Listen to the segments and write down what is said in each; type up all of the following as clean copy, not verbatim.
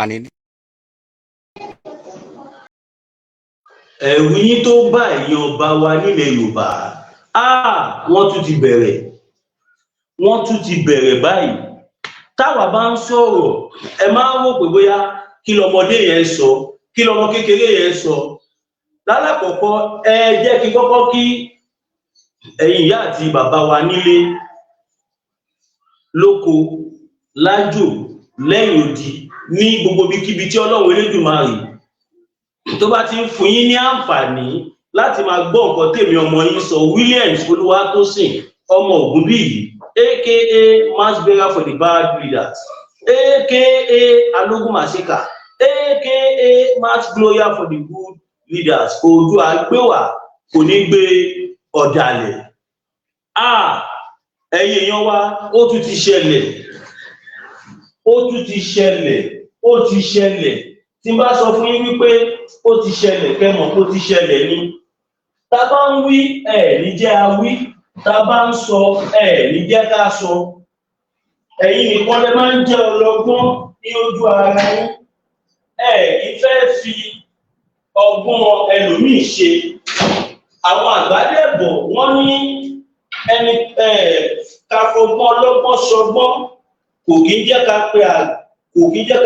àní. ẹ̀rù yín tó bá ẹ̀yin ọba wa nílẹ̀ Yorùbá wọ́n tún ti bẹ̀rẹ̀ báyìí. Táwa bá ń sọ̀rọ̀ ẹ máa ń rò pé bóyá kí lọmọdé yẹn sọ, kí lọmọ kékeré yẹn sọ. Lálàkọ̀ọ́kọ́ ẹ jẹ́ kí kọ́kọ́ kí ẹ̀yin ìyá àti bàbá wa nílé, lóko, lájò, lẹ́yìn odi, ní gbogbo ibikíbi tí Ọlọ́run Elédùmarè tó bá ti ń fún yín ní àǹfààní láti máa gbọ́ nǹkan tèmi ọmọ yín sọ, Williams Olúwatósìn ọmọ Ògúnbíyì aka mass bearer for the bad leaders, aka Alógúnmàṣíkà, aka mass glorier for the good leaders. Oòduà àgbéwà kò ní gbé ọ̀dàlẹ̀. Ẹ̀yin èèyàn wa, ó tún ti ṣẹlẹ̀. Tí n bá sọ fún yín wípé ó ti ṣẹlẹ̀, kẹ́ mọ̀ pé ó ti ṣẹlẹ̀ ni. Tá bá ń wí ní jẹ́ a wí, tá bá ń sọ ní jẹ́ ká sọ. Ẹ̀yin nìkan lẹ máa ń jẹ́ ọlọ́gbọ́n ní ojú ara yín. Ìfẹ́ fi ọgbọ́n ẹlòmíì ṣe. Àwọn àgbàdẹ̀bọ̀ wọ́n ní ẹni ká fọgbọ́n ọlọ́gbọ́n ṣọgbọ́n kò kí ń jẹ́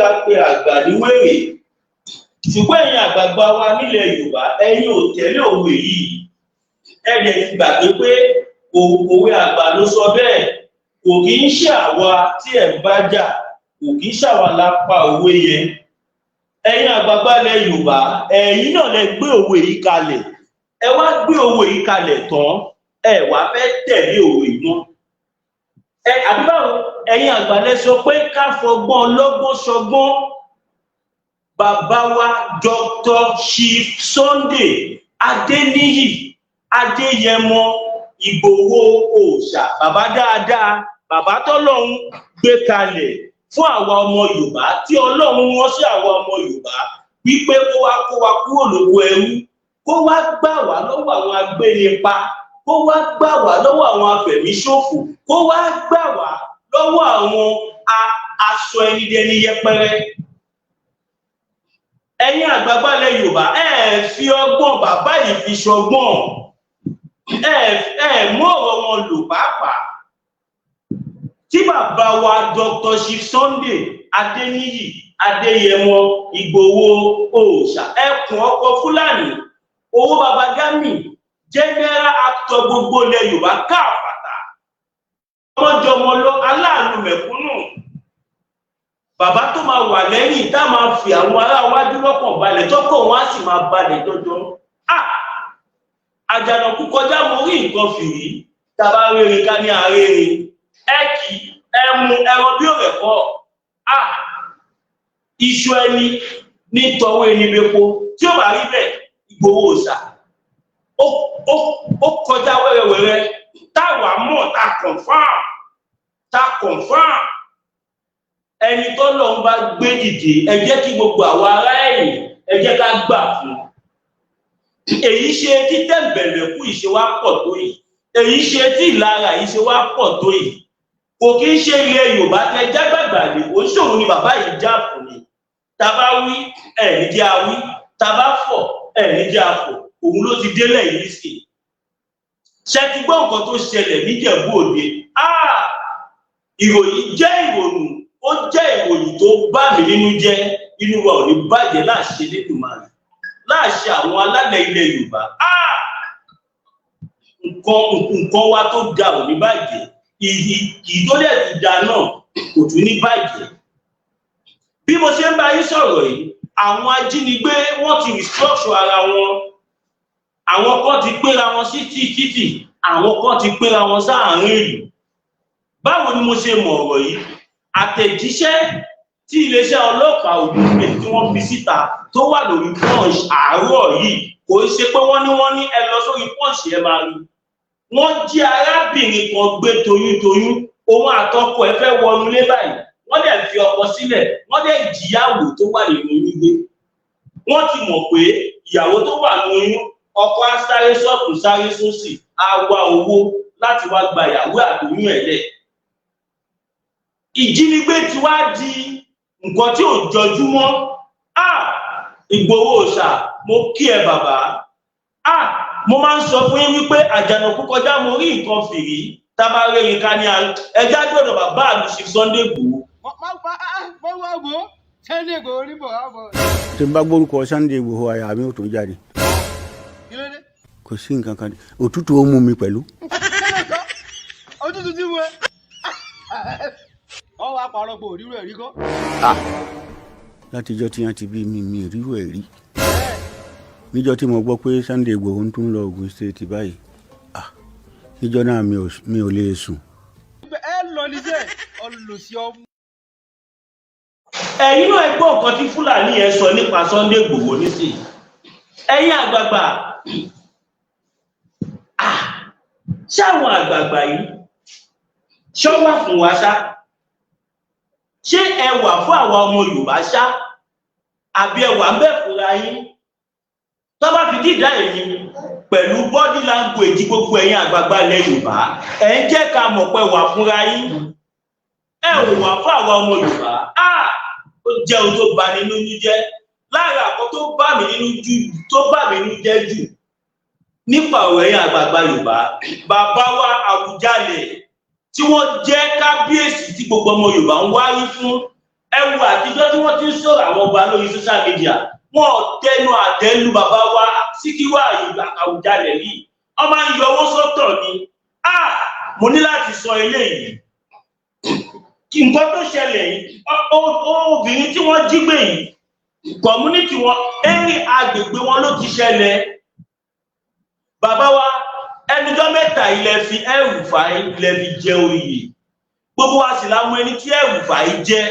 ká pe àgbà ní wèrè. Ṣùgbọ́n ẹ̀yin àgbààgbà wa nílẹ̀ Yorùbá, ẹ̀yin ò tẹ̀lé òwe yìí. Ẹ̀dẹ̀ ti gbàgbé pé òwe àgbà ló sọ bẹ́ẹ̀. Kò kí ń ṣe àwa tí ẹ̀ ń bá jà, kò kí ń ṣàwa la pa òwe yẹn. Ẹ̀yin àgbààgbà ilẹ̀ Yorùbá, ẹ̀yin náà lẹ gbé òwe yìí kalẹ̀. Ẹ wá gbé òwe yìí kalẹ̀ tán, ẹ wá fẹ́ tẹ̀lé òwe yìí mọ́. Àbí báwo, ẹ̀yin àgbà lẹ sọ pé ká fọgbọ́n ọlọ́gbọ́n ṣọgbọ́n. Bàbá wa Dr. Chief Sunday Adéníyì Adéyẹmọ Ìgbòho Òòṣà, bàbá dáadáa, bàbá tọ́lọ́run gbé kalẹ̀ fún àwa ọmọ Yorùbá, tí Ọlọ́run wọ́n sí àwa ọmọ Yorùbá wípé kó wá kúrò lóko ẹrú, kó wá gbà wá lọ́wọ́ àwọn agbénipa, kó wá gbà wá lọ́wọ́ àwọn afẹ̀míṣòfò, kó wá gbà wá lọ́wọ́ àwọn aṣọ ẹni dẹni yẹpẹrẹ. Ẹ̀yin àgbààgbà ilẹ̀ Yorùbá, ẹ fi ọgbọ́n bàbá yìí fi ṣọgbọ́n, ẹ mú ọ̀rọ̀ wọn lò pàápàá. Tí bàbá wa Dr. Chief Sunday Adéníyì Adéyẹmọ Ìgbòho Òòṣà, ẹkùn ọkọ Fúlàní, owó baba Gami, general actor gbogbo ilẹ̀ Yorùbá káàpàtà, ọmọjọmọ lọ, aláàánú mẹ̀kúnnù, bàbá tó máa wà lẹ́yìn tá máa fi àwọn ará wájú lọ́kàn balẹ̀, tọ́kọ̀ wọn á sì máa balẹ̀ jọjọ. Àjànàkú kọjá mo rí nǹkan fìrí, tàbá rere ká ní àárẹ̀rẹ̀, ẹ̀kì ẹmu ẹran bí òrẹ̀ kọ́. Iṣu ẹni ní tọwọ́ ẹni bepo, tí ó bá rí bẹ́ẹ̀, Ìgbòho Òòṣà ó kọjá wẹ́rẹ́wẹ́rẹ́. Táwa mọ̀ ta confirm. Ẹni tọ́lọ́run bá gbé dìde, ẹ jẹ́ kí gbogbo àwọn ará ẹ̀yìn, ẹ jẹ́ ká gbà fún. Èyí ṣe tí tẹ̀m̀bẹ̀lẹ̀kú ìṣe wá pọ̀ tó yìí, èyí ṣe tí ìlara ìṣe wá pọ̀ tó yìí. Kò kí ń ṣe ilẹ̀ Yorùbá tẹ jágbàgbà lè, oníṣòwò ni bàbá yìí já fún mi. Tàbá wí ẹ̀ní jẹ́ awí, tàbá fọ̀ ẹ̀ní jẹ́ afọ̀, òun ló ti délẹ̀ yìí sí. Ṣé ti gbọ́ nǹkan tó ṣẹlẹ̀ níjẹ̀bú Òde? Ìròyìn jẹ́ ìrònú, ó jẹ́ ìròyìn tó bá mi nínú jẹ́. Inú wa ò ní bàjẹ́ láṣẹ Elédùmarè, láṣẹ àwọn alálẹ̀ ilẹ̀ Yorùbá. Nǹkan wa tó ga ò ní bàjẹ́, ìdólẹ̀ ti da náà kò tún ní bàjẹ́. Bí mo ṣe ń bá yín sọ̀rọ̀ yìí, àwọn ajínigbé wọ́n ti restructure ara wọn. Àwọn kan ti péra wọn sí títì, àwọn kan ti péra wọn sáàárín ìlú. Báwo ni mo ṣe mọ̀ ọ̀rọ̀ yìí? Àtẹ̀jíṣẹ́ tí iléeṣẹ́ ọlọ́pàá Ògùn State tí wọ́n fi síta tó wà lórí Punch àárọ̀ yìí, kò ṣe pé wọ́n ní ẹ lọ sórí Punch ẹ máa rí. Wọ́n jí arábìnrin kan gbé toyúntoyún, òun àtọkọ ẹ̀ fẹ́ wọnú ilé báyìí, wọ́n dẹ̀ fi ọkọ sílẹ̀, wọ́n dẹ̀ jìyàwó tó wà nínú oyún gbé. Wọ́n ti mọ̀ pé ìyàwó tó wà nínú oyún, ọkọ á sáré sọ́ọ̀tún sáré sósì, á wá owó láti wá gba ìyàwó àtòyún ẹ̀ lẹ̀. Ìjínigbé ti wá di nǹkan tí ò jọjúmọ́ Ìgbòho Òòṣà mo kí ẹ bàbá mo máa ń sọ fún yín wípé Àjànàkú kọjá mo rí nǹkan fìrí tábà rẹ́yìn ká ní ẹjá gbọ́dọ̀ bàbá mi ṣe Sunday Igboho. Sunday Igboho ní bọ̀ àbọ̀. tí n bá gbórúkọ Sunday Igboho àyà mi ò tún jáde. Kò sí nǹkan kan òtútù ó mú mi pẹ̀lú. Òtútù tí mo ọ wá parọ́ pé òrírò ẹ̀rí kọ́. Látijọ́ tí wọ́n ti bí mi rírò ẹ̀ rí. Níjọ́ tí mo gbọ́ pé Sunday Igboho ń tún lọ Ògùn State báyìí níjọ́ náà mi ò lè sùn. Ẹ lọ níṣẹ́ ọlọ́sí ọmú. Ẹ̀yin náà gbọ́ nǹkan tí Fúlàní yẹn sọ nípa Sunday Igboho nísìnyí. Ẹ̀yin àgbààgbà ṣáwọn àgbààgbà yìí ṣọ́ wà fún wa ṣá? Ṣé ẹ wà fún àwa ọmọ Yorùbá ṣá? Àbí ẹ wà ń bẹ̀ fúnra yín? Tó bá fi dídá èyí pẹ̀lú body language gbogbo ẹ̀yin àgbààgbà ilẹ̀ Yorùbá ẹ̀ ń jẹ́ ká mọ̀ pé wà fúnra yín. Ẹ ò wà fún àwa ọmọ Yorùbá. Ó jẹ́ ohun tó bà ní nínú jẹ́. Lára àkọ́ tó bà mí nínú jẹ́ jù nípa ọ̀rọ̀ ẹ̀yin àgbààgbà Yorùbá, bàbá wa Àwùjalẹ̀ tí wọ́n jẹ́ kábíyèsí tí gbogbo ọmọ Yorùbá ń wárí fún. Ẹwù àtijọ́ tí wọ́n ti ń sọ̀rọ̀ àwọn ọba lórí social media, wọ́n tẹnu àtẹ́lu bàbá wa Síkírù Àwùjalẹ̀ yìí. Wọ́n máa ń yọ owó sọ́tọ̀ ni. Mo ní láti sọ eléyìí. Nǹkan tó ṣẹlẹ̀ yìí, obìnrin tí wọ́n jí gbé yìí, community wọn, ẹni agbègbè wọn ló ti ṣẹlẹ̀. Bàbá wa ẹnìjọ́ mẹ́ta ilẹ̀ fi El-Rufai ilẹ̀ fi jẹ oyè. Gbogbo wa sì lámú ẹni tí El-Rufai jẹ́.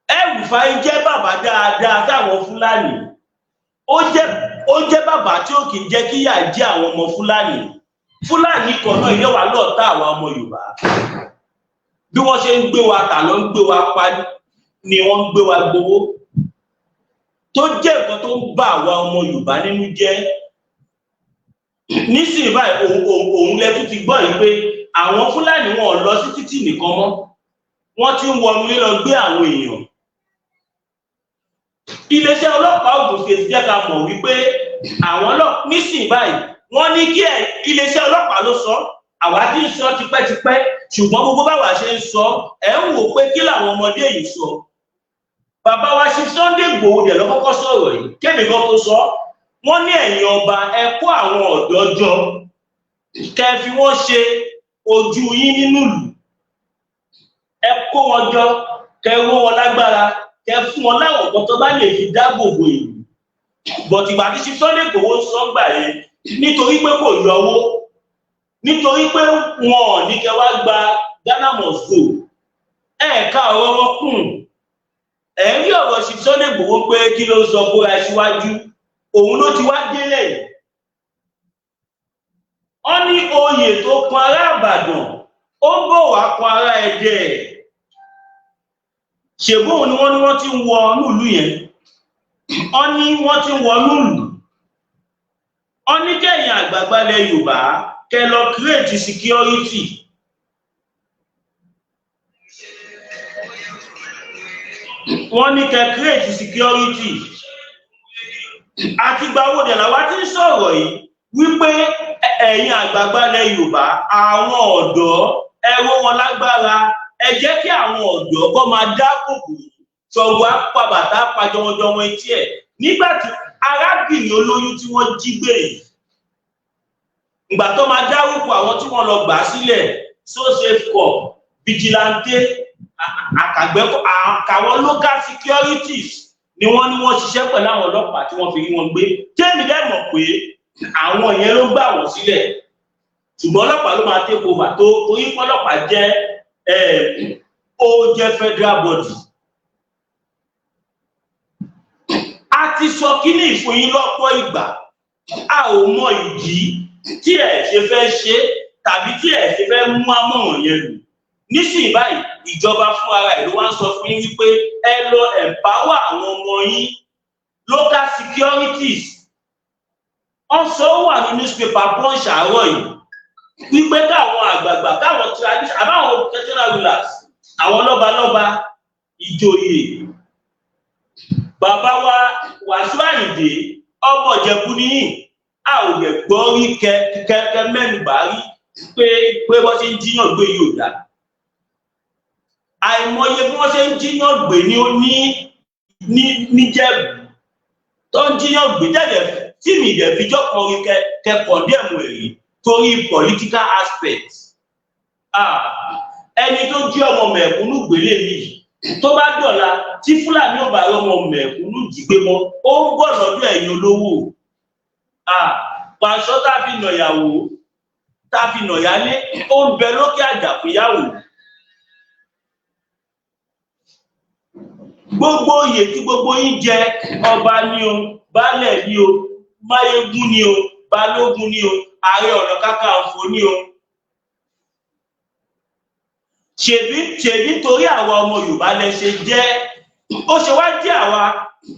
El-Rufai jẹ́ bàbá dáadáa táwọn Fúlàní. Ó jẹ́ bàbá tí ó kì í jẹ́ kí ìyà jẹ àwọn ọmọ Fúlàní. Fúlàní kan náà ilé wa lọ́ọ̀tá àwọn ọmọ Yorùbá. Bí wọ́n ṣe ń gbé wa tà lọ ń gbé wa pa ni wọ́n ń gbé wa gbowó. Tó jẹ́ nǹkan tó ń bà àwa ọmọ Yorùbá nínú jẹ́. Nísìnyí báyìí òun lẹ́tún ti gbọ́ yìí pé àwọn Fúlàní wọn ò lọ sí títì nìkan mọ́. Wọ́n ti ń wọnú ilé lọ gbé àwọn èèyàn. Iléeṣẹ́ ọlọ́pàá Ògùn State jẹ́ ká mọ̀ wípé àwọn ọlọ́pàá nísìnyí báyìí wọ́n ní kí iléeṣẹ́ ọlọ́pàá ló sọ, àwa tí ń sọ tipẹ́tipẹ́, ṣùgbọ́n gbogbo báwa ṣe ń sọ ẹ̀ ń wò pé kí làwọn ọmọdé yìí sọ. Bàbá wa ṣe Sunday Igboho dẹ̀ lọ kọ́kọ́ sọ̀rọ̀ yìí, kébì kan tó sọ, wọ́n ní ẹ̀yin ọba ẹ kó àwọn ọ̀dọ́ jọ, kẹ́ fi wọ́n ṣe ojú yín nínú ìlú, ẹ kó wọn jọ, kẹ́ ró wọn lágbára, kẹ́ fún wọn láwọn ọ̀pọ̀ tó bá lè fi dáàbò bo ìlú. Bọ̀tìgbà tí ṣe Sunday Igboho sọ gbà yẹn nítorí pé kò yọwó, nítorí pé wọn ò ní kẹ́ wá gba Ghana must go, ẹ̀ẹ̀ka ọ̀rọ̀ wọn kùn. Ẹ̀rí ọ̀rọ̀ ṣe Sunday Igboho pé kí ló sọ bó ra síwájú, òun ló ti wá délẹ̀. Wọ́n ní oyè tó kan ará Ìbàdàn ó bọ̀ wá kan ará Ẹdẹ. Ṣèbóun ni wọ́n ti ń wọ nílùú yẹn. Wọ́n ní wọ́n ti ń wọ nílùú. Wọ́n ní kẹ́yìn àgbààgbà ilẹ̀ Yorùbá kẹ́ lọ create security. Wọ́n ní kẹ́ create security. Àti gbàwó dẹ̀ làwa ti ń sọ̀rọ̀ yìí wípé ẹ̀yin àgbààgbà ilẹ̀ Yorùbá, àwọn ọ̀dọ́ ẹ ró wọn lágbára, ẹ jẹ́ kí àwọn ọ̀dọ́ kó máa dáàbò bò ṣọ̀gbọ́ apá bàtà apá jọmọjọmọ etí ẹ̀. Nígbà tí arábìnrin olóyún tí wọ́n jí gbé yìí, ìgbà tó máa dárúkọ àwọn tí wọ́n lọ gbà sílẹ̀, So Safe Corp, Vigilante, àkàwọn local securities ni wọ́n ní wọ́n ṣiṣẹ́ pẹ̀lú àwọn ọlọ́pàá tí wọ́n fi rí wọn gbé. Tẹ́mi dẹ̀ mọ̀ pé àwọn yẹn ló gbà wọ́n sílẹ̀, ṣùgbọ́n ọlọ́pàá ló máa take over tó torí ọlọ́pàá jẹ́ ó jẹ́ federal body. A ti sọ kíní ìfún yín lọ́pọ̀ ìgbà, a ò mọ ìdí tí ẹ ṣe fẹ́ ṣe tàbí tí ẹ ṣe fẹ́ mú àmọ̀ràn yẹn lò. Nísìnyí báyìí ìjọba fún ara ẹ̀ ló wá ń sọ fún yín wípé ẹ lọ empower àwọn ọmọ yín, local securities. Wọ́n sọ wà ní newspaper Punch àárọ̀ yìí wípé káwọn àgbààgbà, káwọn tradition àbáwọn traditional rulers, àwọn lọ́balọ́ba ìjòyè bàbá wa Wàsíù Àyìndé ọmọ Ìjẹ̀bú nìyí a ò lè gbọ́ rí kẹ́kẹ́ mẹ́nubà rí pé wọ́n ṣe ń jíyàn gbé yóò dá àìmọye bí wọ́n ṣe ń jíyàn gbé ní Jẹ̀bú tó ń jíyàn gbé jáde tí mi ìdẹ̀ fi jọ́kan rí kẹ́kọ̀ọ́ dẹ̀mú èyí torí political aspect ẹni tó jí ọmọ mẹ̀kúnnù gbélé yìí tó bá dọ̀la tí Fúlàní ò bá rí ọmọ mẹ̀kúnnù jí gbé mọ́ ó ń bọ̀ lọ́dọ̀ ẹ̀yin olówó pàṣọ tá a fi nà ìyàwó tá a fi nà ìyálé ó ń bẹ lókè àjà fúnyàwó gbogbo oyè tí gbogbo yín jẹ ọba ni o baálẹ̀ ni o máyégún ni o balógun ni o ààrẹ ọ̀nà kakanfò ni o ṣèbí torí àwa ọmọ Yorùbá lẹ ṣe jẹ́ ó ṣe wá jẹ́ àwa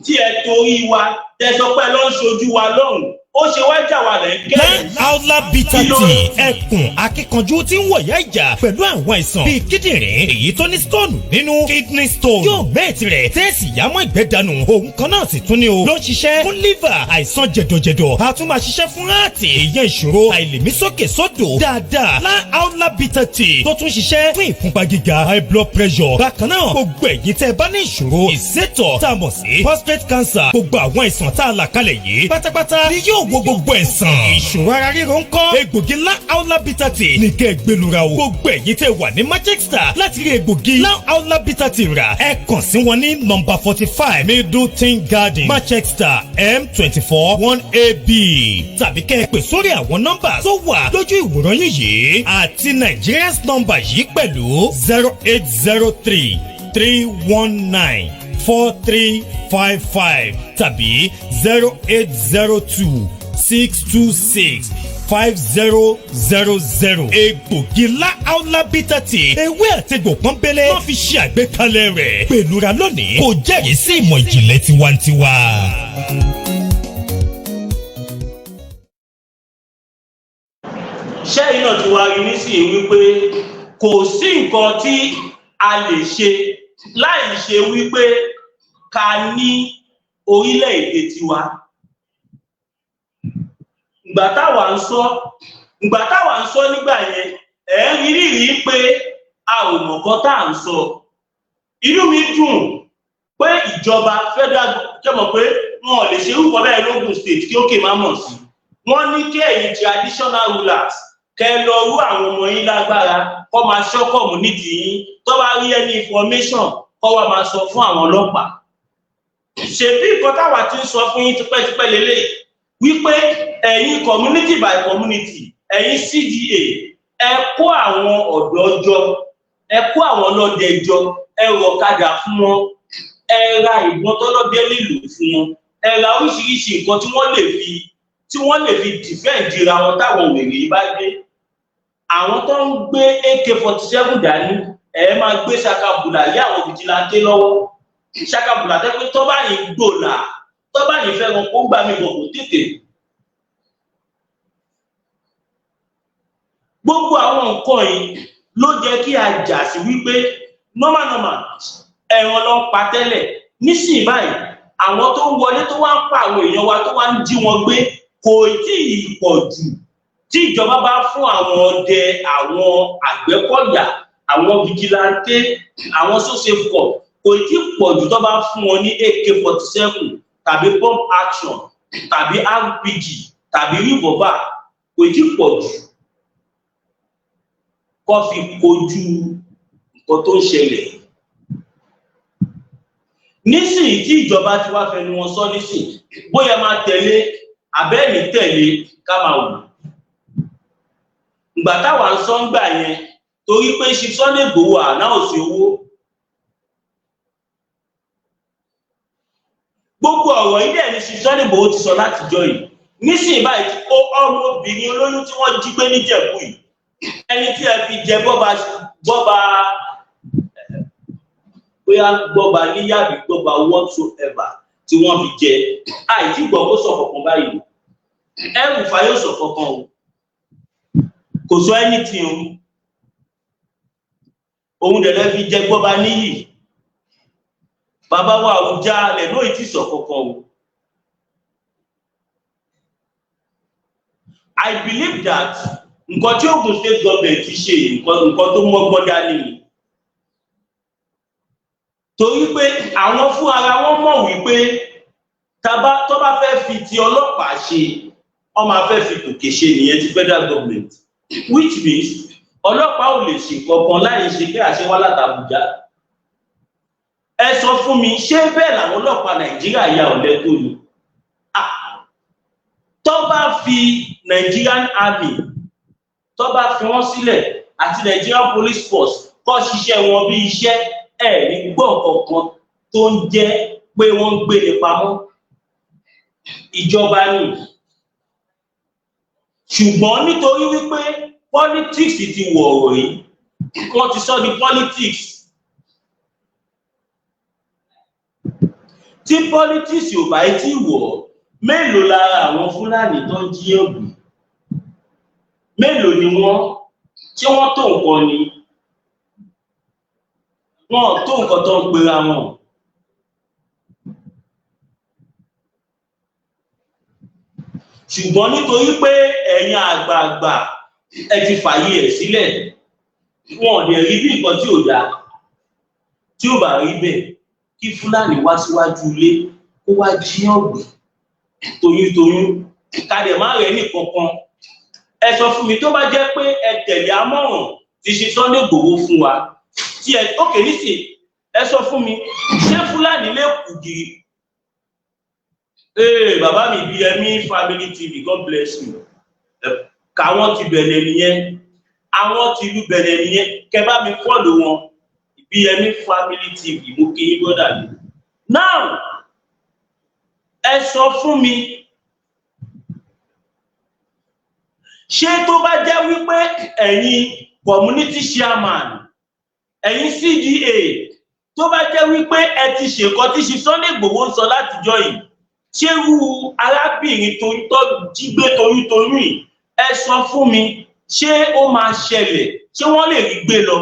tí ẹ torí wa tẹsọ pé ló ń ṣojú wa lọ́hùn ó ṣe wá jà wà lẹ́kẹ́. Aula bitter tea ẹkùn akíkanjú tí ń wọ̀yá ìjà pẹ̀lú àwọn àìsàn bíi kíndìnrín èyí tó ní stone nínú kidney stone yóò gbé tirẹ̀ tẹ́ẹ̀sì yámọ́ ìgbẹ́ dànù òun kan náà sì tún ní o ló ń ṣiṣẹ́ fún liver àìsàn jẹ̀dọ̀jẹ̀dọ̀ a tún máa ṣiṣẹ́ fún heart èèyàn ìṣòro àìlèmí sókè sódò dáadáa lá Aula bitter tea tó tún ṣiṣẹ́ fún ìfúnpá gíga high blood pressure bákan náà gbogbo ẹ̀yin tẹ́ bá ní ìṣòro ìsétọ̀ tá a mọ̀ sí prostate cancer gbogbo àwọn àìsàn tá a là kalẹ̀ yìí pátápátá ni yóò wo gbogbo ẹ̀sán. ìṣòro ara ríro ń kọ́ egbògi lá Aula bitter tea ní kẹ́ ẹ gbẹlura o. gbogbo ẹ̀yin tẹ́ wà ní Manchester láti rí egbògi lá Aula bitter tea rà ẹ kàn sí wọn ní nọ́mbà 45 Middleton Garden Manchester M24 1AB tàbí kẹ́ ẹ pè sórí àwọn nọ́mbà tó wà lójú ìwòran yín yìí àti Nigerians nọ́mbà yìí pẹ̀lú 0803 319 4355 tàbí 0802 626-5000. egbògi lá Aula bitter tea ewé àtegbò pọ́nbélé wọ́n fi ṣe àgbékalẹ̀ rẹ̀ pẹ̀lúra lónìí kò jẹ́rìí sí ìmọ̀ ìjìnlẹ̀ tiwantiwa. ṣé iná tí wàá rí nísìnyí wípé kò sí nǹkan tí a lè ṣe láì ṣe wípé ká ní orílẹ̀-èdè tiwa. ìgbà táwa ń sọ nígbà yẹn rí pé a ò mọ̀ nǹkan tá à ń sọ. inú mi dùn pé ìjọba federal jẹ́mọ̀ pé wọn ò lè ṣe irúkọ bẹ́ẹ̀ lógùn state kí ókè má mọ̀ sí. wọ́n ní kí ẹ̀yin traditional rulers kẹ́ lọ rú àwọn ọmọ yín lágbára kó máa ṣọ́ community yín tó bá rí any information kó wá máa sọ fún àwọn ọlọ́pàá. ṣèbí nǹkan táwa ti ń sọ fún yín tipẹ́tipẹ́ lélẹ̀ wípé ẹ̀yin community by community ẹ̀yin CDA ẹ kó àwọn ọ̀dọ́ jọ ẹ kó àwọn ọlọ́dẹ jọ ẹ rọ ọ̀kadà fún wọn ẹ ra ìbọn tọ́lọ́dẹ lílù fún wọn ẹ ra oríṣiríṣi nǹkan tí wọ́n lè fi defend ra wọn táwọn wèrè yìí bá dé. àwọn tó ń gbé AK-47 dání ẹ máa gbé ṣakabùlà lé àwọn fìjìláńtẹ lọ́wọ́ ṣakabùlà tẹ́ pé tọ́ bá yìí gbòòlà tọ́ bá yìí fẹ́ wọn kó gbà mí bọ̀ kó tètè. gbogbo àwọn nǹkan yìí ló jẹ́ kí a jà sí wípé normal ẹ̀wọ̀n ló ń pa tẹ́lẹ̀ nísìnyí báyìí àwọn tó ń wọlé tó wá ń pa àwọn èèyàn wa tó wá ń jí wọn gbé kò tí ì pọ̀ jù tí ìjọba bá fún àwọn ọdẹ àwọn àgbẹ̀kọ̀yà àwọn fìjìláńtẹ àwọn sọ́sẹ̀fọ̀ kò tí ì pọ̀ jù tó bá fún wọn ní AK-47 tàbí pump action tàbí RPG tàbí revolver kò tí ì pọ̀ jù kó fi kojú nǹkan tó ń ṣẹlẹ̀. nísìnyí tí ìjọba ti wá fẹnu wọn sọ nísìnyí bóyá máa tẹ̀lé abẹ́ẹ̀mí tẹ̀lé ká máa wù. ìgbà táwa ń sọ ń gbà yẹn torí pé ṣe Sunday Igboho àná òsì owó. gbogbo ọ̀rọ̀ yìí dẹ̀ ni ṣe Sunday Igboho ti sọ látijọ́ yìí. nísìnyí báyìí ó ọmọbìnrin olóyún tí wọ́n jí gbé níjẹ̀bú yìí ẹni tí ẹ fi jẹ bọ́ba bóyá gbọ́ba níyàbí gbọ́ba whatsoever tí wọ́n fi jẹ àìsí gbọ́ kó sọ kankan báyìí ẹrù fàyọ sọ kankan o kò sọ anything o òun dẹ̀ lẹ́ fi jẹ gbọ́ba níyì. Bàbá wa Àwùjalẹ̀ ló ti sọ kankan o. I believe that nǹkan tí Ogun State government ti ṣe nǹkan tó mọ́gbọ́n dání ni. Torí pé àwọn fún ara wọn mọ̀ wípé tó bá fẹ́ fi ti ọlọ́pàá ṣe, wọ́n máa fẹ́ fi tòkè ṣe nìyẹn ti federal government, which means ọlọ́pàá ò lè ṣe kankan láì ṣe pé àṣẹ wá láti Àbújá. Ẹ sọ fún mi, ṣé bẹ́ẹ̀ làwọn ọlọ́pàá Nàìjíríà ya ọ̀lẹ tó ni? Tó bá fi Nigerian Army, tó bá fi wọ́n sílẹ̀ àti Nigerian Police Force kọ́ ṣiṣẹ́ wọn bí iṣẹ́, ẹ̀ ní gbọ́ kankan tó ń jẹ́ pé wọ́n ń gbé ní pamọ́. Ìjọba ni. Ṣùgbọ́n nítorí wípé politics ti wọ̀ ọ̀rọ̀ yìí, wọ́n ti sọ di politics. Tí politics ò bá tí wọ̀, mélòó lára àwọn Fúlàní tó ń jí ọ̀gbìn? Mélòó ni wọ́n? Ṣé wọ́n tó nǹkan ni? Wọ́n tó nǹkan tó ń pera wọn. Ṣùgbọ́n nítorí pé ẹ̀yin àgbààgbà ẹ ti fàyè ẹ̀ sílẹ̀, wọn ò lè rí bí nǹkan tí ò dáa. Tí ò bá rí bẹ́ẹ̀, kí Fúlàní wá síwájú ilé kó wá jí ọ̀gbìn toyúntoyún, kàdé má rẹ̀ ní kankan. Ẹ sọ fún mi, tó bá jẹ́ pé ẹ tẹ̀lé àmọ̀ràn ti ṣe Sunday Igboho fún wa, tí ẹ ókè nísìn, ẹ sọ fún mi, ṣé Fúlàní lè kù gìrì? Bàbá mi BME Family TV, God bless you. Káwọn ti bẹ̀rẹ̀ nìyẹn, àwọn ti ìlú bẹ̀rẹ̀ nìyẹn, kẹ́ bá mi follow wọn, BME Family TV, mo kí yín brother mi. Now, ẹ sọ fún mi, ṣé tó bá jẹ́ wípé ẹ̀yin community chairman, ẹ̀yin CDA, tó bá jẹ́ wípé ẹ ti ṣèkọ́ tí ṣe Sunday Igboho ń sọ látijọ́ yìí, ṣé irú arábìnrin tó jí gbé toyúntoyún yìí, ẹ sọ fún mi, ṣé ó máa ṣẹlẹ̀? Ṣé wọ́n lè rí gbé lọ?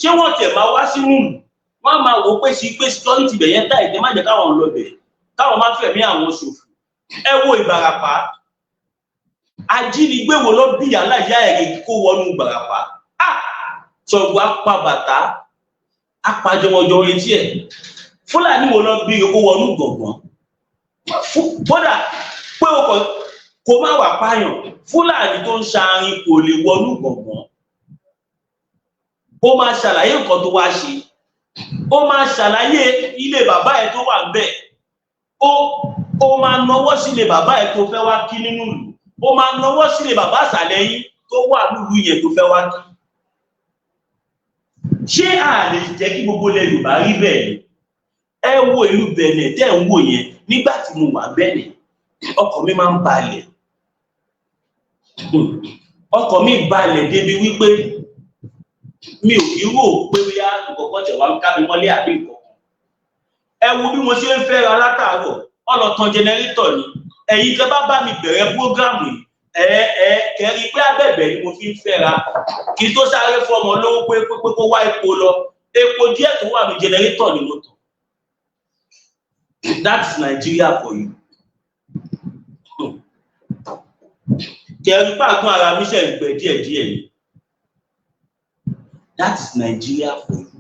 Ṣé wọ́n tẹ̀ máa wá sínú ìlú? Wọ́n máa wò pé sí pé security bẹ̀yẹn tá ìdẹ́ má jẹ́ káwọn lọ bẹ̀, káwọn má fẹ̀mí àwọn ṣòfò. Ẹ wo Ìbàràpá, ajínigbé wo ló bí aláìyá ẹ̀rẹ̀ kó wọnú Ìbàràpá? Ṣọ̀gbọ́n apá bàtà, apàjọwọ́jọ etí ẹ̀. Fúlàní wo ló bí kó wọnú gbọ̀ngbọ̀n? Bọ́dà pé kò má wà páyàn, Fúlàní tó ń ṣàárín kò lè wọnú gbọ̀ngbọ̀n. Ó máa ṣàlàyé nǹkan tó wá ṣe. Ó máa ṣàlàyé ilé bàbá ẹ̀ tó wà ńbẹ̀. Ó máa nawọ́ sílé bàbá ẹ̀ tó fẹ́ wá kí nínú ìlú. Ó máa nawọ́ sílé bàbá àsàlẹ̀ yín tó wà nílùú yẹn tó fẹ́ wá kí. Ṣé a lè jẹ́ kí gbogbo ilẹ̀ Yorùbá rí bẹ́ẹ̀ ni? Ẹ wo ìlú Bẹ̀nẹ̀ tẹ́ ń wò yẹn, nígbà tí mo wà Bẹ̀nẹ̀, ọkàn mi máa ń balẹ̀. Ọkàn mi balẹ̀ débi wípé mi ò kí rò pé bóyá nǹkan tẹ̀ wá ń ká mi mọ́lé àbí nǹkan. Ẹ wo bí mo ṣe ń fẹ́ ra látàárọ̀, ọlọ́tàn jẹnẹrétọ̀ ni. Ẹ̀yin tẹ́ bá bá mi bẹ̀rẹ̀ prógráàmù yìí, kẹ́rí pé abẹ́bẹ̀ ni mo fi ń fẹ́ ra. Kí tó sáré fọmọ lówó pé kó wá epo lọ. Epo díẹ̀ tó wà ní jẹnẹrétọ̀ ni mo tàn. That's Nigeria for you. Kẹ́rí pàgún ara mi ṣe ìgbẹ́ díẹ̀díẹ̀ ni. That's Nigeria for you.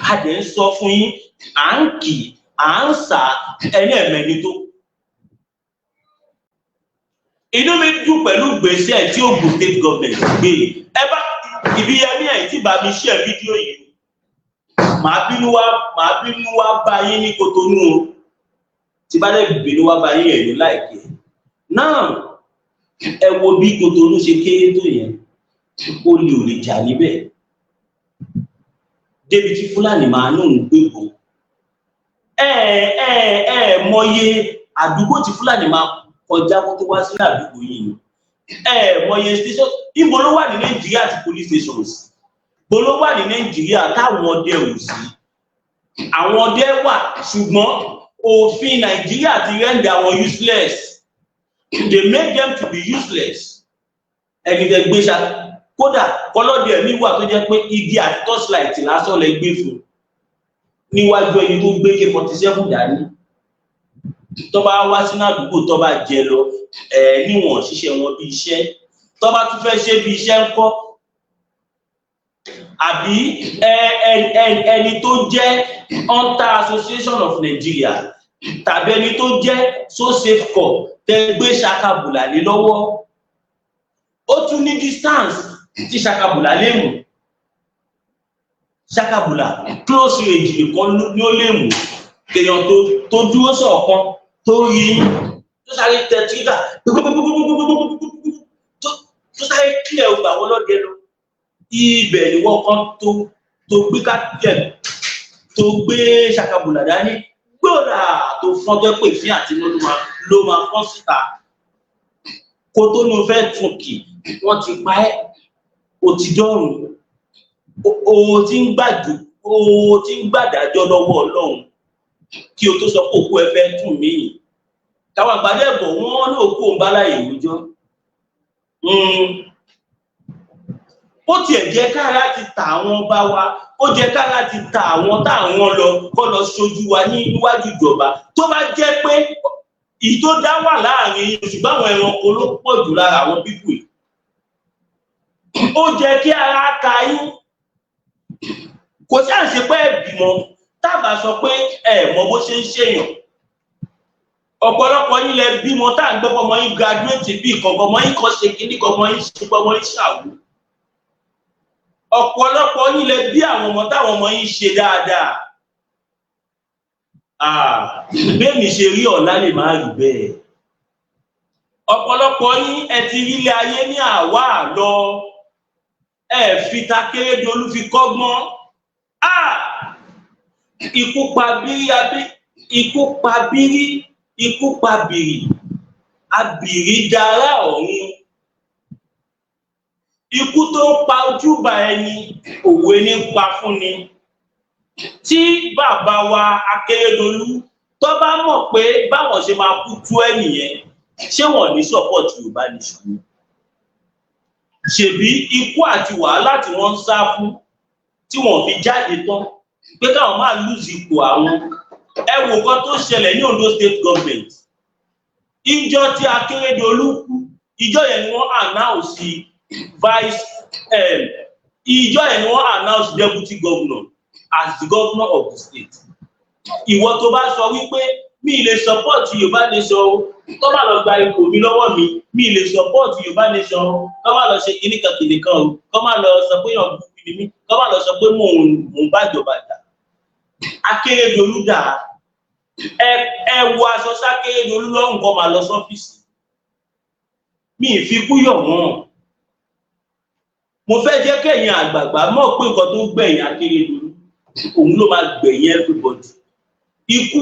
A dẹ̀ ń sọ fún yín, à ń kì, à ń sà ẹni ẹ̀mẹ́ni tó. Inú mi dùn pẹ̀lú ìgbésẹ̀ tí Ogun State government gbé. Ẹ bá ibi ẹni ẹ̀ tí bá mi share fídíò yìí. Màá bínú wá bá yín ní Kotonu o. Tí bá dẹ̀ bínú wá bá yín ẹ̀yìn láìpẹ́. Now, ẹ wo bí Kotonu ṣe kéré tó yẹn. Ó lè ò lè jà níbẹ̀. Débi tí Fúlàní máa ń lòun gbégbó. Mọye àdúgbò tí Fúlàní máa kọjá kó tó wá sí àdúgbò yìí. Mọye station, ibo ló wà ní Nàìjíríà àti police stations. Ibo ló wà ní Nàìjíríà táwọn ọdẹ ò sí. Àwọn ọdẹ wà, ṣùgbọ́n òfin Nàìjíríà ti render àwọn useless. They make them to be useless. Ẹni tẹ́ gbé ṣá, kódà kọlọ́dẹ ẹ̀mí wà tó jẹ́ pé igi àti torchlight lásán lẹ gbé fún níwájú ẹni tó gbé K47 dání tó bá wá sínú àdúgbò tó bá jẹ lọ níwọ̀n ṣiṣẹ́ wọn bí iṣẹ́ tó bá tún fẹ́ ṣe bí iṣẹ́ ń kọ́ àbí ẹni tó jẹ́ Hunter Association of Nigeria tàbí ẹni tó jẹ́ So-Safe-Corp tẹ́ gbé ṣakabùlà lé lọ́wọ́ ó tún ní distance tí ṣakabùlà lè mú ṣakabùlà close range nìkan ni ó lè mú èèyàn tó dúró sọ̀kan tó rí tó sáré tẹ tírígà tó sáré kílẹ̀ ògbà wọn lọ́dẹ lọ ibẹ̀ ni wọ́n kan tó gbé kápẹ́ tó gbé ṣakabùlà dání gbọ́dà tó fọ́n tó pè fí àti ló máa fọ́n síta kó tó ní o fẹ́ tún kì wọ́n ti pa ẹ́ o ti dọ́rùn o ti ń gbàdájọ́ lọ́wọ́ Ọlọ́run kí o tó sọ pé òkú ẹ fẹ́ tún mí káwọn àgbàdo ẹ̀bọ̀ wọ́n ní òkú òun bá láyè ìwújọ́ ó tiẹ̀ jẹ́ ká láti ta àwọn ọba wa ó jẹ́ ká láti ta àwọn táwọn lọ kọ́ lọ ṣojú wa ní iwájú ìjọba tó bá jẹ́ pé ìtó dá wà láàrin ṣùgbọ́n àwọn ẹranko ló pọ̀ jù lára àwọn bíbù yìí ó jẹ́ kí ara ka yín kò sí àṣẹ pé ẹ̀bìmọ̀ tábà sọ pé mọ bó ṣe ń ṣèyàn ọ̀pọ̀lọpọ̀ yín lẹ bímọ tá à ń gbọ́ ọmọ yín graduate bí ìkọ̀ọ̀kan ọmọ yín kan ṣe kíní kan ọmọ yín ṣe ọmọ yín ṣàwù ọ̀pọ̀lọpọ̀ yín lẹ bí àwọn ọmọ táwọn ọmọ yín ṣe dáadáa bẹ́ẹ̀ni ṣe rí ọ̀la lè má rí bẹ́ẹ̀ ọ̀pọ̀lọpọ̀ yín ẹ ti rí ilé ayé ní àwa lọ fi Takérédolú fi kọ́gbọ́n ikú pa bìrì abìrì dára ọ̀run ikú tó ń pa ojúbà ẹni òwe ní pa fún ni tí bàbá wa Akérédolú tó bá mọ̀ pé báwọn ṣe máa kú tú ẹnìyẹn ṣé wọ́n ní support Yorùbá nation ṣebí ikú àti wàhálà tí wọ́n ń sá fún tí wọ́n fi jáde tán pé káwọn máa lose ipò àwọn ẹ wò kan tó ṣẹlẹ̀ ní Ondo State Government ìjọ tí Akérédolú kú ìjọ yẹn ni wọ́n announce ìjọ yẹn ni wọ́n announce deputy governor as the governor of the state ìwọ tó bá sọ wípé mi lè support Yorùbá nation tó bá lọ gba ipò mi lọ́wọ́ mi lè support Yorùbá nation tó bá lọ ṣe kìnnìkan o tó bá lọ sọ pé yàn bú mi ní tó bá lọ sọ pé mò ń bá ìjọba jà Akérédolú dà ẹ wo aṣọ s'Akérédolú lọ́rùn kọ́ máa lọ sọ́fíìsì mi ìfikú yọ̀ wọ́n mo fẹ́ jẹ́ kẹ́yìn àgbààgbà mọ̀ pé nǹkan tó gbẹ̀yìn Akérédolú òun ló máa gbẹ̀yìn everybody ikú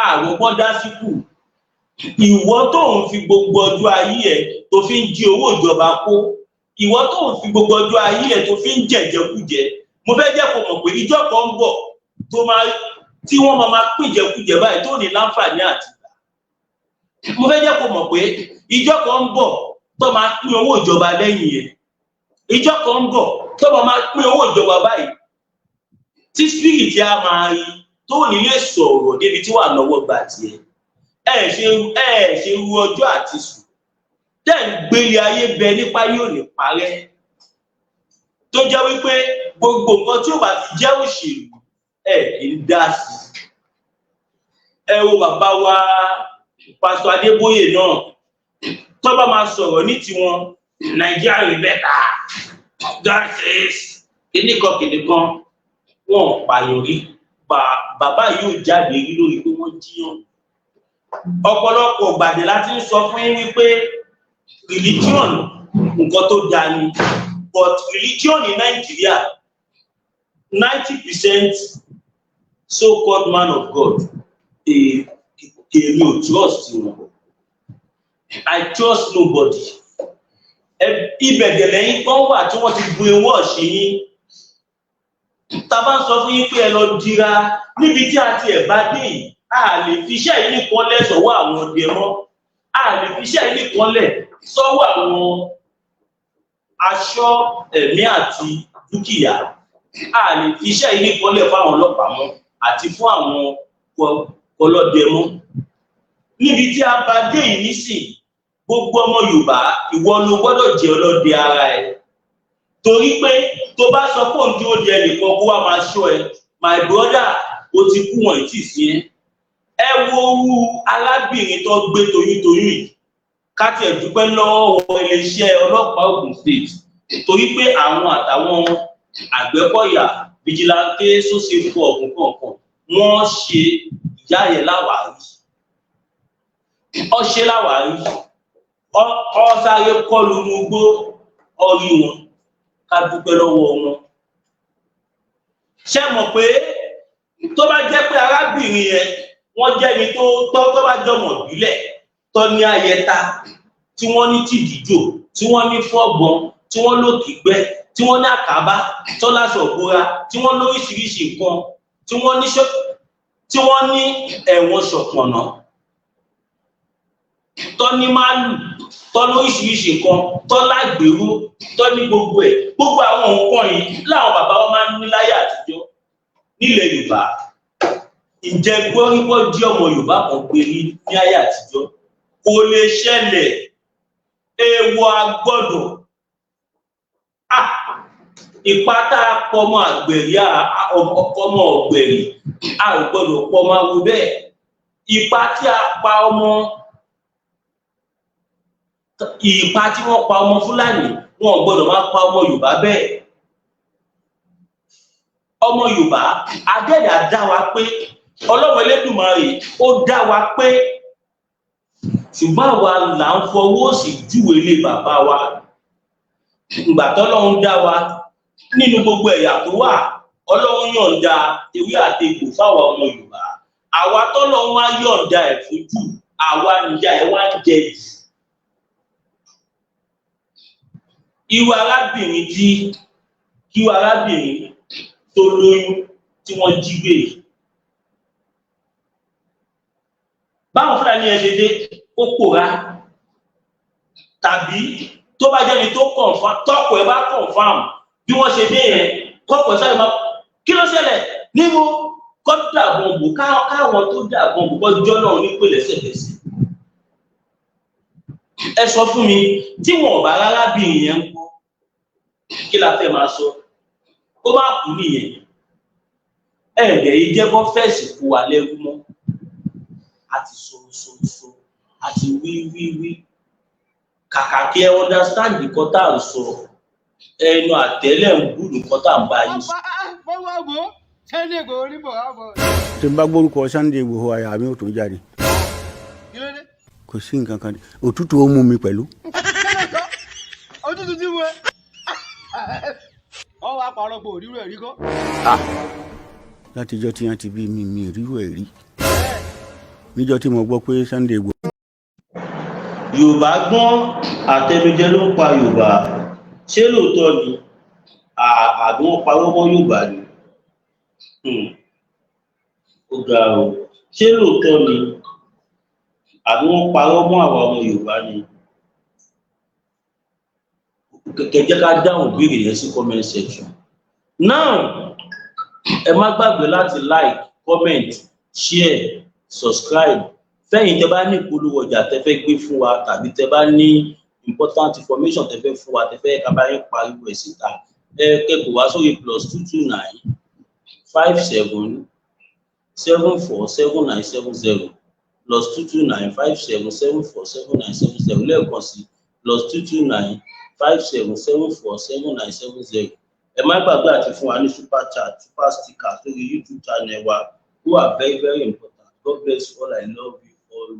àrùn kan dá síkù ìwọ tó ń fi gbogbo ọjọ́ ayé ẹ̀ tó fi ń jí owó ìjọba kó ìwọ tó ń fi gbogbo ọjọ́ ayé ẹ̀ tó fi ń jẹ̀jẹ̀kújẹ mo fẹ́ jẹ́ kó mọ̀ pé ìjọ kan ń bọ̀ tí wọ́n máa pín jẹ̀kújẹ báyìí tó ní láǹfààní àti ìgbà mo fẹ́ jẹ́ kó mọ̀ pé ìjọ kan ń bọ̀ tó máa pín owó ìjọba lẹ́yìn ẹ̀ ìjọ kan ń bọ̀ tó máa pín owó ìjọba báyìí tí spirit á máa rí tó nílé sọ̀rọ̀ débi tí wà lọ́wọ́ gbà tiẹ̀ ṣe ru ọjọ́ àti sùn tẹ́ ń gbélé ayé bẹ nípa yóò ní parẹ́ tó jẹ́ wípé gbogbo nǹkan tí ó bá ti jẹ́ òṣèlú kì í dá sí ẹ wo bàbá wa Pásítọ̀ Adébóyè náà tó bá máa sọ̀rọ̀ ní tiwọn Nàìjíríà rí bẹ́ẹ̀ta that is kìnìkan wọn pààyàn rí bàbá yóò jáde rí lórí pé wọ́n jíyàn ọ̀pọ̀lọpọ̀ gbàdé láti ń sọ fún yín wípé religion nǹkan tó dáa ni but religion in Nigeria 90% so-called man of God èmi ò trust wọn I trust nobody ibẹ̀dẹ̀ lẹ́yìn kan wà tí wọ́n ti bu ewọ́ ṣe yín tá bá ń sọ fún yín pé ẹ lọ dira níbi tí a ti ẹ̀ bá dé yìí a lè fi iṣẹ́ yìí nìkan lẹ̀ sọ́wọ́ àwọn ọdẹ mọ́ a lè fi iṣẹ́ yìí nìkan lẹ̀ sọ́wọ́ aṣọ ẹ̀mí àti dúkìá. A lè fi iṣẹ́ yìí kọ́lẹ̀ fáwọn ọlọ́pàá mọ́ àti fún àwọn ọlọ́dẹ mọ́. Níbi tí a bá dé yìí nísìn, gbogbo ọmọ Yorùbá, ìwọ ló gbọ́dọ̀ jẹ́ ọlọ́dẹ ara ẹ̀. Torí pé tó bá sọ pé òun dúró de ẹnìkan kó wá máa ṣọ́ ẹ, my brother, ó ti kú wọn ìtì sí ẹ. Ẹ wo orú arábìnrin tó gbé toyúntoyún yìí. Ká tiẹ̀ dúpẹ́ lọ́wọ́ iléeṣẹ́ ọlọ́pàá Ògùn State torí pé àwọn àtàwọn Àgbẹ̀kọ̀yà fìjìláńtè sósì fún ọ̀gùn kọ̀ọ̀kan wọ́n ṣe ìyá yẹn láwàárí. Ó ṣe láwàárí. Ó sáré kọlù nugbó orí wọn. Ká dúpẹ́ lọ́wọ́ wọn. Ṣé mọ̀ pé tó bá jẹ́ pé arábìnrin yẹn wọ́n jẹ́ ni tó bá jọmọ̀ ìbílẹ̀ tó ní ayẹta, tí wọ́n ní tìdíjò, tí wọ́n ní fọ́gbọ́n, tí wọ́n lókìgbẹ́, tí wọ́n ní àkàbá, tó láṣọ òbora, tí wọ́n lóríṣiríṣi nǹkan, tí wọ́n ní ẹ̀wọ̀n ṣọ̀pọ̀nà, tó ní màálù, tó lóríṣiríṣi nǹkan, tó lágbèrú, tó ní gbogbo ẹ̀. Gbogbo àwọn nǹkan yìí láwọn bàbá wọn máa ń ní láyé àtijọ́ nílẹ̀ Yorùbá. Ǹjẹ́ gbọ́rígbọ́ jí ọmọ Yorùbá kan gbé ní ayé àtijọ́? Kò lè ṣẹlẹ̀. Èèwọ̀ agbọ́dọ̀. Ìpá tá a pọmọ àgbẹ̀rí ọmọ ọ̀gbẹ̀rì, a ò gbọ́dọ̀ pọmọ awo bẹ́ẹ̀. Ìpá tí a pa ọmọ, ìpá tí wọ́n pa ọmọ Fúlàní, wọn ò gbọ́dọ̀ máa pa ọmọ Yorùbá bẹ́ẹ̀. Ọmọ Yorùbá, Adẹ́dàá dá wa pé, Ọlọ́run Elédùmarè ó dá wa pé, ṣùgbọ́n àwa là ń fọwọ́ sí júwe ilé bàbá wa. Ìgbà tọ́lọ́run dá wa nínú gbogbo ẹ̀yà tó wà, Ọlọ́run yọ̀ǹda ewé àti egbò fáwọn ọmọ Yorùbá. Àwa tọ́lọ́run wá yọ̀ǹda ẹ̀ fojú, àwa nìyá ẹ̀ wá ń jẹ jù. Irú arábìnrin tó lóyún tí wọ́n jí gbé yìí. Báwọn Fúlàní ẹ̀ ṣe dé, ó pòórá. Tàbí tó bá jẹ́ni tó confirm, tọ́pọ̀ ẹ̀ bá confirm bí wọ́n ṣe dé yẹn, kọ́pọ̀ sáré máa kí ló ṣẹlẹ̀ níbo kọ́ dàgbọ̀n bò káwọn tó dàgbọ̀n bò kọjọ́ náà nípò lẹ́sẹ̀kẹsẹ̀. Ẹ sọ fún mi, tí wọn ò bá arábìnrin yẹn ń kọ́, kí la fẹ́ máa sọ? Ó bá kú nìyẹn. Ẹ̀ẹ́dẹ̀ yìí jẹ́ bọ́ fẹ́ẹ̀sì kú wa lẹ́rú mọ́. Àti so àti wí. Kàkà kí ẹ understand nǹkan tá à ń sọ, ẹnu àtẹ́lẹ̀ ń bú nǹkan tá à ń bá yín sọ. Tí n bá gbórúkọ Sunday Igboho àyà mi ò tún jáde. Kò sí nǹkan kan. Òtútù ó mú mi pẹ̀lú. Òtútù tí mo ọ wá parọ́ pé òrírò ẹ̀rí kọ́. Látijọ́ tí wọ́n ti bí mi rírò ẹ̀rí. Níjọ́ tí mo gbọ́ pé Sunday Igboho. Yorùbá gbọ́n, àtẹnujẹ ló ń pa Yorùbá. Ṣé lóòótọ́ ni àbí wọ́n parọ́ mọ́ Yorùbá ni? Ó ga o. Ṣé lóòótọ́ ni àbí wọ́n parọ́ mọ́ àwa ọmọ Yorùbá ni? Kẹ̀kẹ́ jẹ́ ká dáhùn ìbéèrè yẹn sí comment section. Now, ẹ má gbàgbé láti like, comment, share, subscribe. Fẹ́yìn tẹ́ bá ní ìpolówó ọjà tẹ́ fẹ́ gbé fún wa, tàbí tẹ́ bá ní important information tẹ́ fẹ́ fún wa, tẹ́ fẹ́ ká bá yín pariwo ẹ̀ síta, ẹ kẹ́kọ̀ọ́ wá sórí +229 57 74 7970 +229 57 74 7970 lẹ́ẹ̀kan sí +229 5774 7970. Ẹ má gbàgbé àti fún wa ní super chat, super sticker sórí YouTube channel wa. Who are very, very important. God bless you all. I love you all.